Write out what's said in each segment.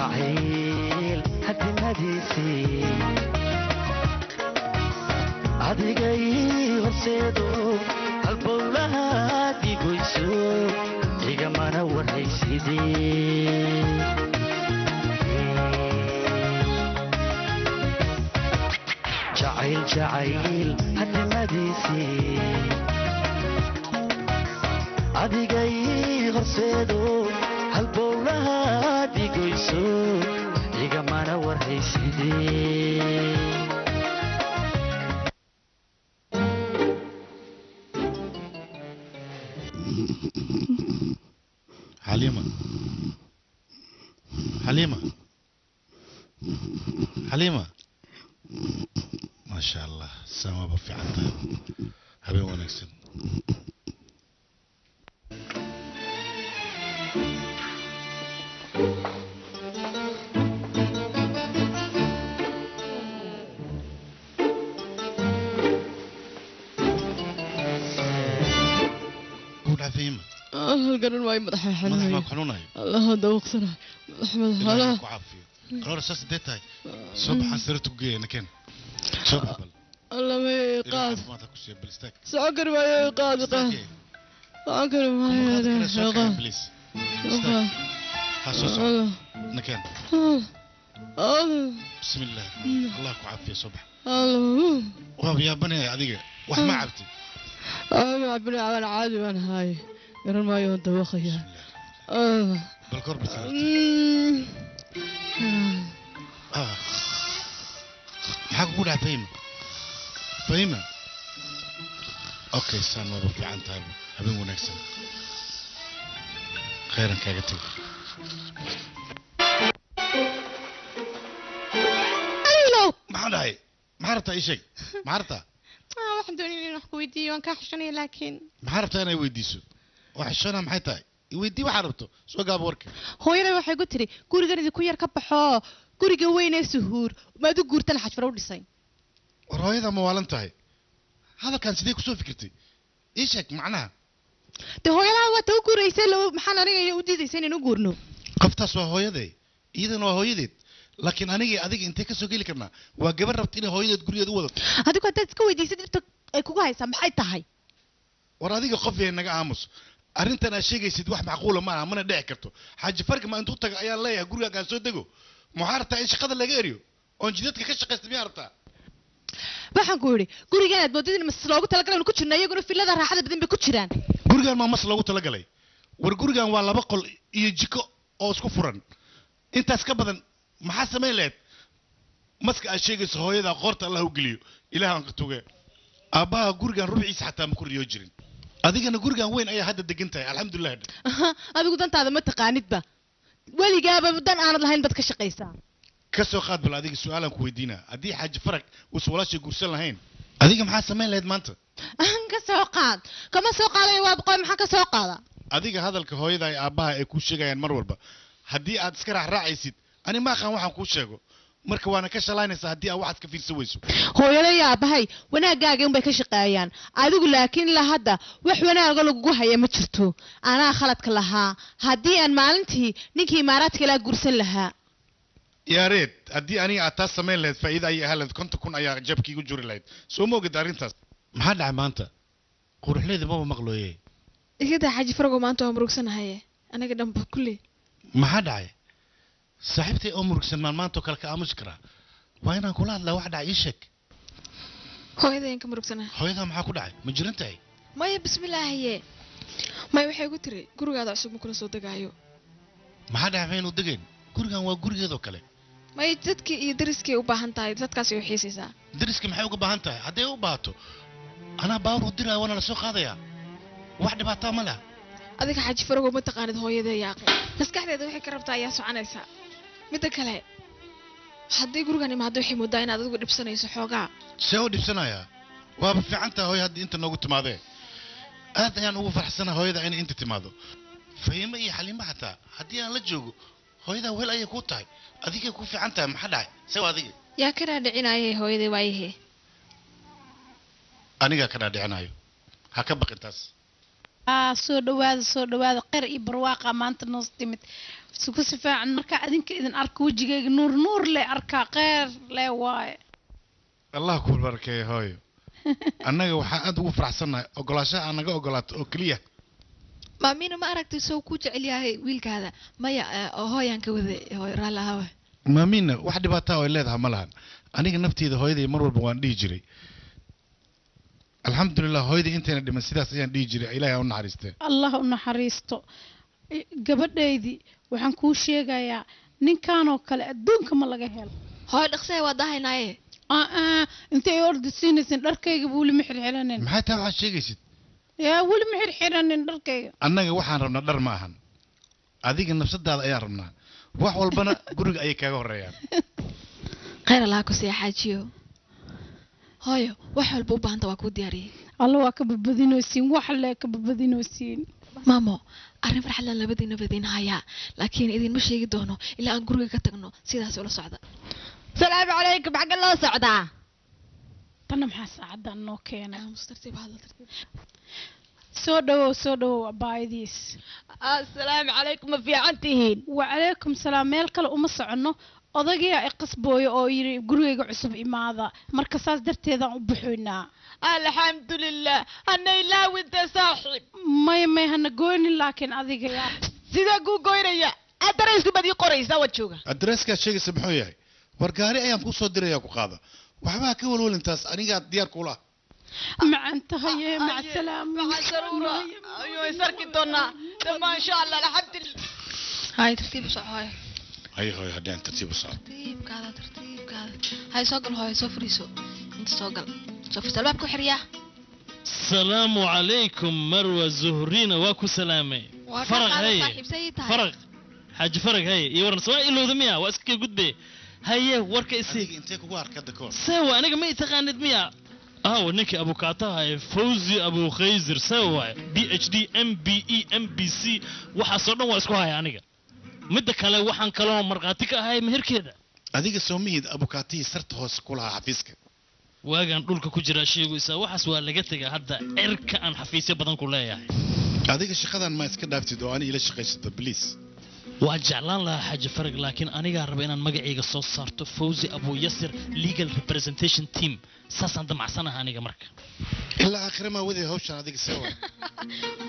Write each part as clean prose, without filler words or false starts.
jacayl hadimadiisi adigay horseedo halbowlaha digoyso igamana waraysidee jacayl hadimadiisi adigay horseedo halbowlaha digoyso igamana waraysidee حليمة ما شاء الله سما بفي عندها حبيبي ونكسن قول عفيمة القرن واي مدح ما قانوناي الله دوقسنا احمد هلا قرار اساس ديتاي صبح سرت وجينا كان صبح الله ما يقاد ما تاكل بالستاك سعكر ما يقاد سعكر ما يقاد بليز حاسس نكان بسم الله الله يعافيك صبح الله ويا بني اديك wax ma cabti ما عبني على عادي وانا هاي قرن ما يوم دوخيا بالقرب maxaa kugu dhaca fahima okay saan wada fiican tahay habeen wanaagsan khayran kaaga tag maxaa dhahay maxaa rabtaa ii sheeg maxaa rabtaa waxaan doonayay inaan wax ku weydiiyo waan kaa xishanaya laakiin maxaa rabtaa inay weydiiso wax xishana maxay tahay weydii waxaa rabto soo gaab warka hooyaday waxay ku tiri gurigan idinku yar ka baxo guriga weyn ee suhuur maad u guurtan xajfar u dhisay war hooyada ma waalan tahay hadalkan sidee ku soo fikirtay ii sheeg macnaha de hooyada waa taa u guuraysay maxaan aniga u diidaysay inaan u guurno qoftaas waa hooyaday iidan waa hooyadeed laakiin aniga adiga intee ka soo geli karnaa waa gabar rabta inay hooyadeed gurigeed u wadato adigu haddaad iska weydiisay dhibta ay kugu haysaa maxay tahay war adiga qof yay naga aamus arrintan aad sheegaysid wax macquula ma aha mana dhici karto xaaji farki ma intuu taga ayaan leeyahay gurigaagaan soo dego maxaa rabtaa in shaqada laga eriyo oon jidadka ka shaqaysta miyaa rabtaa waxaan ku yidhi gurigaan aad moodid in mas loogu talagalay inu ku jirna iyaguna filada raaxada badan bay ku jiraan gurigaan maa mas loogu talagalay war gurigaan waa 2 qol iyo jiko oo isku furan intaas ka badan maxaa samayn lahayd maska aad sheegayso hooyada qoorta allah u geliyo ilaah aan ka tuge aabbaha gurigaan rubciisa xataa ma ku riyo jirin adigana gurigaan weyn ayaa hadda degan tahay alxamdulilah adigu dantaada ma taqaanidba weligaaba dan aanad lahayn bad ka shaqaysaa ka soo qaad bal adiga su'aalan ku weydiinaa haddii xaaji farag uu walaashay guursan lahayn adiga maxaa samayn lahayd maanta ka soo qaad kama soo qaadayo waa boqol maxaa ka soo qaada adiga hadalka hooyada ay aabbaha ay ku sheegayaan mar walba haddii aad iska raacaysid ani ma aqaan waxaan kuu sheego marka waana ka shalaynaysaa haddii aad waxaad ka fiirsan weyso hooyada iyo aabbahay wanaagaaga unbay ka shaqeeyaan adigu laakiin ilaa hadda wax wanaaga lagugu haya ma jirto anaa khaladka lahaa haddii aan maalintii ninkii imaaraadka ilaa gursan lahaa yaareed haddii aniga aad taas samayn lahayd faa'iida ayay ahaan lahayd 50 kun ayaa jabkiigu juri lahayd soo ma ogid arrintaas maxaa dhacay maanta quruxleeda maba maqlooye igada xaaji faragoo maanta waa murugsanahaye anaga dhanba kulli maxaa dhacay saaxiibtay oo murugsan maantoo kale ka aamusi karaa waa inaan kula hadlaa wax dhacay ii sheeg hooyadeen ka murugsanahay hooyada maxaa ku dhacay ma jiran tahay maya bismillaahiye maya waxay ku tiri gurigaada cusub ma kula soo degaayo maxaa dhacay maynu degayn gurigan waa gurigeedoo kale maya dadkii iyo dariskii u baahan tahay dadkaas ay u xiisaysaa dariska maxay uga baahan tahay hadday u baahato anaa baawar u diraya waana la soo qaadayaa wax dhibaataa ma laha adiga xaaji faragoo ma taqaanid hooyadee yaaqi maskaxdeeda waxay ka rabtaa ayaa soconaysaa midda kale haddii gurigan imaado waxay moodaa inaad adigu dhibsanayso xoogaa see u dhibsanayaa waaba fiican tahay hooyo haddii inta noogu timaadee aad ayaan ugu farxsana hooyada inay inta timaado fahimo iyo xaliimo xataa haddii aan la joogo hooyadaa weel ayay kuu tahay adigay ku fiican tahay maxaa dhacay see waa adiga yaa ka dhaadhicinayay hooyadee waayahee anigaa ka dhaadhicinayo ha ka baqin taas soo dhawaada qeyr iyo barwaaqa maanta noo timid isku sifaacan marka adinka idin arka wajigayga nuur leh arkaa qeyr leh waaye allah ku barkeeyo hooyo annaga waxaan aad ugu faraxsannahay ogolaashaha aan naga ogolaato oo keliya maamina ma aragtay soo ku jecel yahay wiilkaada maya hooyaan ka waday hooy raalli ahawe maamina wax dhibaataa oo ay leedahay ma lahan aniga nafteeda hooyaday mar walba waan dhihi jiray alxamdulilah hooyadii intayna dhiman sidaas ayaan dhihi jiray ilaahay ha u naxariistee allah u naxariisto gabadhaydii waxaan kuu sheegayaa ninkanoo kale adduunka ma laga helo hooy dhaqsee waa dahaynaaye intay ordi siinaysin dharkayga weli ma xirxiranin maxay taa waxaad sheegaysid yaa weli ma xirxiranin dharkayga annaga waxaan rabnaa dhar ma ahan adiga nafsadaada ayaan rabnaa wax walbana guriga ayay kaaga horeeyaan khayr allah ku sii xaajiyo hooyo wax walba u baahanta waa kuu diyaariyey alla waa ka badbadinaysiin wax lee ka badbadinaysiin maamo arrin farxadlan labadiina badiin hayaa laakiin idinma sheegi doono ilaa aan guriga ka tagno sidaas ula socda salaamu calaykum xagga loo socdaa tana maxaa saacadan noo keenay soo dhawow abaayadiis assalaamu calaykum ma fiican tihiin wacalaykum salaam meel kale uma soconno odagaa i qasbooyo oo yidhi gurigayga cusub imaada marka saas darteedaan u buxoynaa alxamdulilah hana ilaawinta saaxiib may hana goynin laakiin adiga yaa sidee kuu goynaya adreesku baad ii qoraysaa waad jooga adreeskaad sheegaysa muxuu yahay war gaari ayaan kuu soo dirayaa ku qaada waxbaa ka walwalintaas anigaa diyaar kuula macantahaye mac salaamo ayuu isarki doonaa maasha allah alxamdulilah hay tartiib u soco hooyo hay hooyo haddaan tartiib u soco tartiibkaada hay soo gal hooyo soo fariiso inta soo gal soo fariiso albaabka u xiriyaa salaamu calaykum marwa zuhrina waa ku salaamay faraq haye faraq xaaji faraq haye iyo waran soo ilowda miya waa iska gudbe haye warka isi intee kugu arkada koor sawa aniga ma taqaanid miya ninkii abukaataha fawzi abu khayzir sawa PhD MBE MBC waxaasoo dhan waa isku haya aniga midda kale waxaan kaloo marqaati ka ahay meherkeeda adiga soomiyid abukaatihi sarta hoose ku lahaa xafiiska waagaan dhulka ku jira sheegaysaa waxaas waa laga tegaa hadda cirka aan xafiisyo badan ku leeyahay adiga shaqadan ma iska dhaaftid oo ani ila shaqaysato please waa jeclaan lahaa xaaji farag laakiin anigaa raba inaan magacayga soo saarto fawzi abu yasir legal representation team saasaan damacsanaha aniga marka ilaa aakhire maa waday hawshan adiga sewa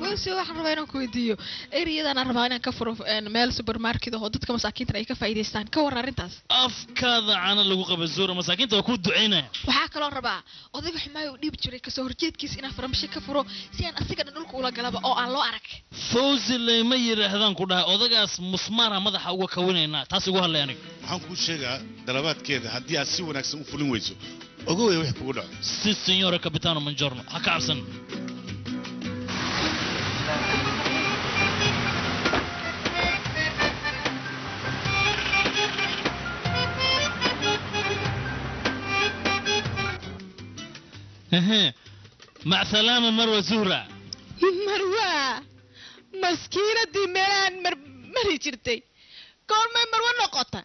fawzi waxaan rabaa inaan ku weydiiyo eriyadaan rabaa inaan ka furo meel supermarket oo dadka masaakiinta ay ka faa'iidaystaan ka war arrintaas afkaada cana lagu qaba zuura masaakiinta waa ku duceynaya waxaa kaloo rabaa odayga xumaayo u dhiib jiray kasoo horjeedkiisa inaan farmasho ka furo si aan asiga dhan dhulka ula galaba oo aan loo arag fawzi layma yidhaahdaan ku dhahay odagaas musmaara madaxa uga kawinaynaa taas igu hadlay aniga waxaan kuu sheegaa dalabaadkeeda haddii aad si wanaagsan u fulin weyso ogow wax kugu dhaco si signore capitano mangiorno ha ka cabsan مع سلامة مروة زهرة marwa maskiinadii meelaan mari jirtay goormay marwa noqota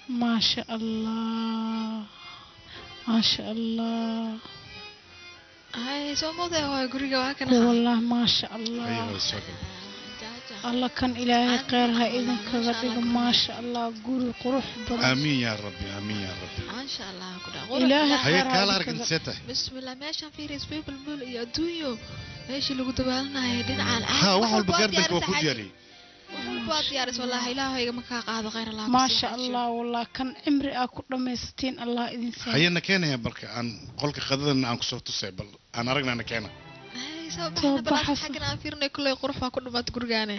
ما شاء الله ما شاء الله hay soo mooday hooyo guriga waa kan والله ما شاء الله الله كان إلهي خيرها إذن كغدق ما شاء الله قولي قروح بدن آمين يا ربي آمين يا ربي ما شاء الله كده إلهي هيا خيرها كالا إذن أركن كغدق. سيته بسم الله ماشي في ريس بيبل بول يا دنيو ماشي اللي قد بالنا هي دين على ها وحول بقردك وكود يلي waad diyaaris wallaahi ilaahayga ma kaa qaado khayr allah ما شاء الله والله كان عمري أكو دميستين الله إذن سهل hayana keenaya marka aan qolka qadadana aan kusoo tusay bal aan aragnana keena soo Soo baxda balaas baxaysa. xaggan aan fiirnay kulley qurux baa ku dhumaad gurigaane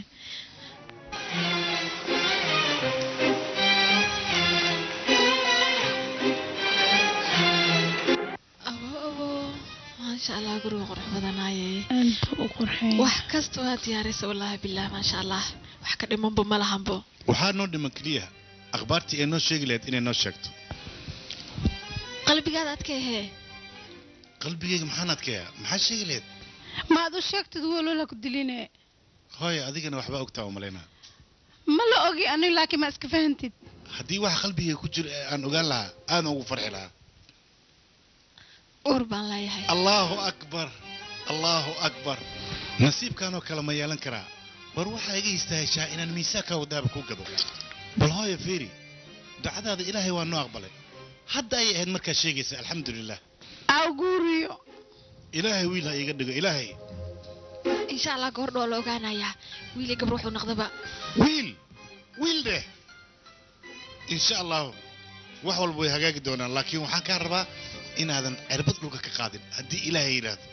abo maasha allah guriga qurux badanaaye أنت وقرحين wax kasta waa diyaarisa wallaahi billaah maasha allah wax ka dhimanba ma lahanbo waxaa noo dhiman keliya akhbaartii ay noo sheegi lahayd inay noo sheegto qalbigaada adkeehee qalbigayga maxaan adkeeyaa maxaa sheegi lahayd ما أدو شاكت تقول لك دليني hooya adigana waxbaa ogtaa umalaynaa ما لا أوجي أنا لكن ما أسكفهنتي haddii waxa qalbigayga ku jira aan ogaan lahaa aadna ugu farxi lahaa uur baan leeyahay allahu akbar allahu akbar nasiibkaanoo kale ma yeelan karaa war waxaa iga istaaheshaa inaan miisaanka wadaaba ku gado bal hooya fiiri ducadaada ilaahay waa noo aqbalay hadda ayay ahayd markaa sheegaysa alxamdulilah أو قوريو ilaahay wiil ha iiga dhigo ilaahay insha allah gabardha waa la ogaanayaa wiili gabar wuxuu noqdaba wiil dheh insha allahu wax walba way hagaagi doonaan laakiin waxaan kaa rabaa inaadan cirbad dhulka ka qaadin haddii ilaahay yidhaahdo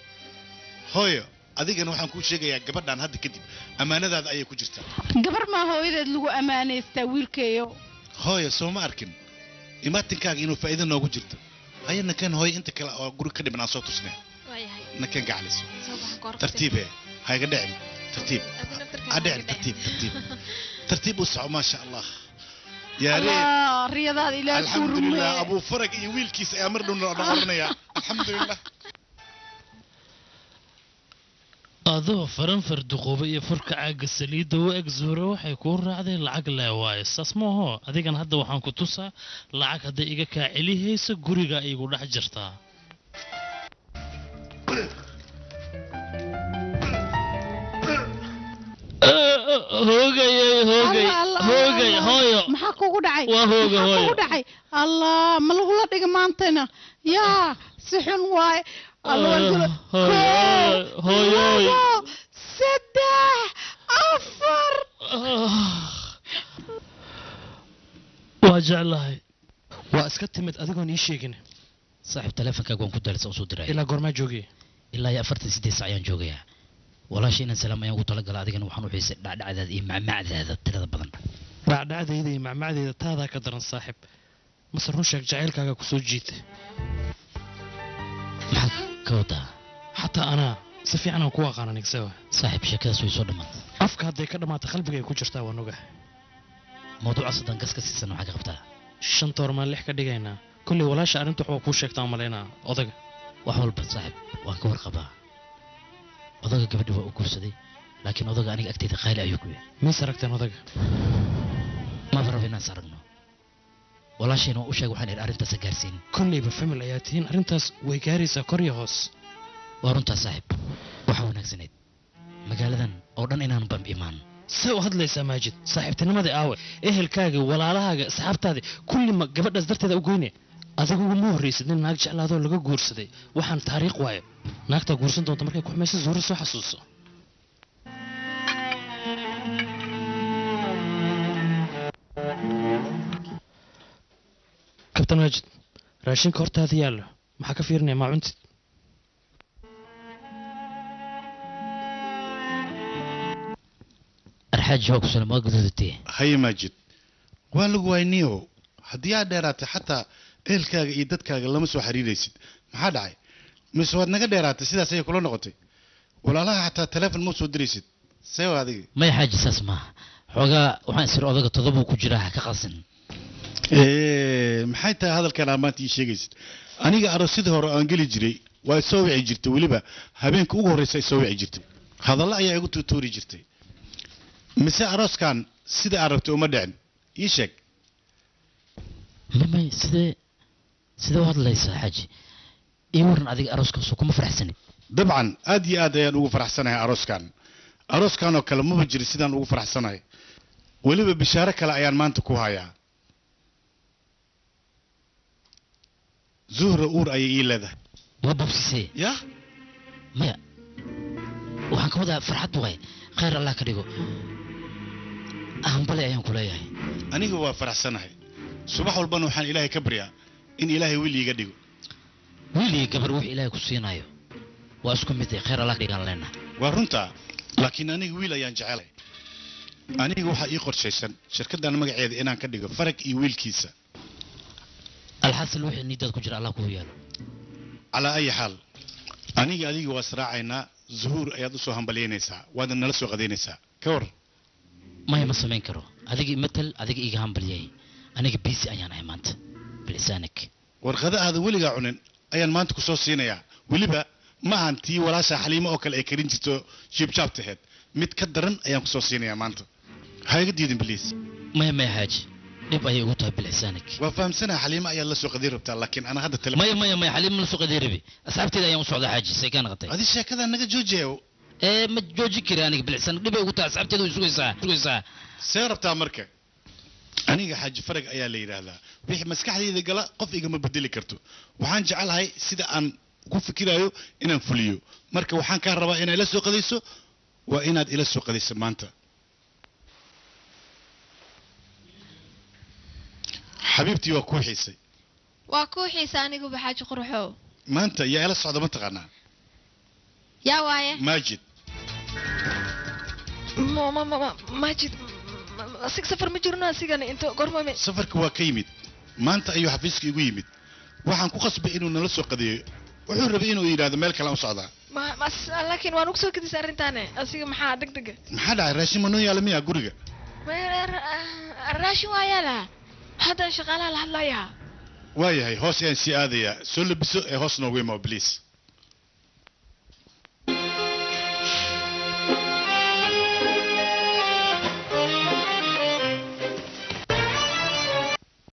hooyo adigana waxaan kuu sheegayaa gabadhan hadda kadib ammaanadaada ayay ku jirtaa قبر ما هو إذا لقوا أمانة يستويل كيو hooyo soo ma arkin imaatinkaaga inuu faa'iido noogu jirto haya nakan hooyo inta kale oo guri ka dhiban aan soo tusnay waayahay nakan gacaliso soo baxan goor tartiibe ha iga dhicin tartiib ha dhicin tartiib u soco maasha allah yaa reer الله رياضات إلى alxamdulilah كورمي abuu farag iyo wiilkiisa ayaa mar dhowna dhoqoranayaa alxamdulilah adoo faranfar duqooba iyo furka caaga saliidda u eg zuura waxay kuu raacday lacag lee waaye saas maaho adigan hadda waxaan ku tusaa lacag hadday iga kaa celihaysa guriga igu dhex jirtaa hoogayey hoogay hooyo maxaa kugu dhacay waa hooga maxaa hooyo kugu dhacay allah ma lagula dhiga maantana yaa si xun waaye Allah waa gula hooyoy labo, saddex afar waa jeclahay waa iska timid adigoon ii sheegin saaxiib taleefankaaga waan ku daalisa u soo diray ilaa goormaa joogay ilaa iyo 48 saac ayaan joogayaa walaashay inaan salaam ayaan ugu talagalay adigana waxaan u xiisay dhacdhacdaada iyo macmacdaada tirada badan dhacdhacdayda iyo macmacdayda taadaa ka daran saaxiib mase run sheeg jacaylkaaga ku soo jiitay maxaad ka wadaa xataa anaa si fiican aan ku aqaan anigsawa saaxiib sheekadaas way soo dhammaatay afka hadday ka dhammaatay qalbiga ay ku jirtaa waan ogahay mawduucaas haddaan gas ka siisan waxaa ka qabtaa 5 toormaan 6 ka dhigaynaa kulley walaasha arrinta waxbaa kuu sheegtaa malaynaa odaga wax walba saaxiib waan ka warqabaa odaga gabadhi waa u guursaday laakiin odaga aniga agteyda qaali ayuu ku yahay miis aragteen odaga maba rabo inaan is aragno walaashayna waan u sheegay waxaan idhi arrintaasa gaarsiinin kolleyba famil ayaa tihiin arrintaas way gaaraysaa kor iyo hoos waa runtaa saaxiib waxaa wanaagsanayd magaaladan oo dhan inaanu bamb imaan see u hadlaysaa maajid saaxiibtinimadii aawe ehelkaagii walaalahaaga asxaabtaadii kulli ma gabadhaas darteeda u goyne adigu ma horraysid nin naag jeclaadoo laga guursaday waxaan taariikh waayo naagtaa guursan doonta markay ku xumaysa zuuro soo xasuuso kabtan maajid raashinka hortaada yaallo maxaa ka fiirinaya maa cuntid arxaaji waa ku salam waa guduudatee haye maajid waa lagu wayniyo haddii aad dheeraatay xataa ehelkaaga iyo dadkaaga lama soo xiriiraysid maxaa dhacay mise waad naga dheeraatay sidaas ayay kula noqotay walaalaha xataa taleefon ma soo diraysid see waa adiga maya xaaji saas maaha xoogaa waxaan isir odaga todobuu ku jiraa ha ka qalsin maxay tahay hadalkan aad maanta ii sheegaysid aniga aroosyadii hore aan geli jiray waa soo wici jirtay weliba habeenka ugu horreysa ay soo wici jirtay hadallo ayaa igu tuutuuri jirtay mise arooskan sida aad rabtay uma dhicin ii sheeg mamay sidee u hadlaysaa xaaji ii waran adiga arooskaasu kuma faraxsanid dabcan aad iyo aad ayaan ugu faraxsanahay arooskan oo kale maba jirin sidaan ugu faraxsanahay weliba bishaaro kale ayaan maanta ku hayaa zuhra uur ayay ii leedahay waa bobsisee yah maya waxaan ka wadaa farxad waay khayr allah ka dhigo hambali ayaan ku leeyahay aniga waa faraxsanahay subax walbana waxaan ilaahay ka baryaa in ilaahay wiil iiga dhigo wiilii gabar wix ilaahay ku siinayo waa isku mid khayr allah dhigan leena waa runtaa laakiin aniga wiil ayaan jecelay aniga waxaa ii qorshaysan shirkaddan magaceeda inaan ka dhigo farag iyo wiilkiisa alxasil wixii nidaad ku jira allah kuu yeelo calaa ayi xaal aniga adiga waa israacaynaa zuhuur ayaad usoo hambalyaynaysaa waadna nala soo qadaynaysaa ka war maya ma samayn karo adiga matal adiga iga hambalyay aniga biisi ayaan ahay maanta bilisanik warqada aadan weligaa cunin ayaan maanta ku soo siinayaa weliba ma ahan tii walaasha xaliimo oo kale ay karin jirto jiibjaab taheed mid ka daran ayaan ku soo siinayaa maanta ha iga diidin biliis maya maya xaaji dhib ayay ugu tahay bilisanik waa fahamsanaha xaliimo ayaa la soo qadayn rabtaa laakiin ana hadda tele maya maya maya xaliimo la soo qadayn rabi asxaabteeda ayaan u socdaa xaaji say kaa naqatay adi sheekadaa naga joojiya ma joojin kari aniga bilisanik dhib ay ugu tahay asxaabteeda way sugaysaa see rabtaa marka aniga xaaji farag ayaa la yidhaahdaa wixii maskaxdayda gala qof igama bedeli karto waxaan jecelahay sida aan ku fikirayo inaan fuliyo marka waxaan kaa rabaa inaad ila soo qadayso waa inaad ila soo qadayso maanta xabiibtii waa kuu xiisay waa kuu xiisa aniguba xaaji quruxow maanta yaa ila socda ma taqaanaa yaa waaye maajid maajid asig safar ma jirno asigana inta gormame safarka waa ka yimid maanta ayuu xafiiska igu yimid waxaan ku qasbay inuu nala soo qadeeyo wuxuu rabay inuu yidhaahdo meel kale aan u socdaa laakiin waan ugu soo kadisay arrintaane asiga maxaa degdega maxaa dhacay raashin ma noo yaala miyaa guriga raashin waa yaala haddaan shaqaalaha la hadlayaa waayahay hoos ayaan sii aadayaa soo labiso ee hoos noogu imo bliis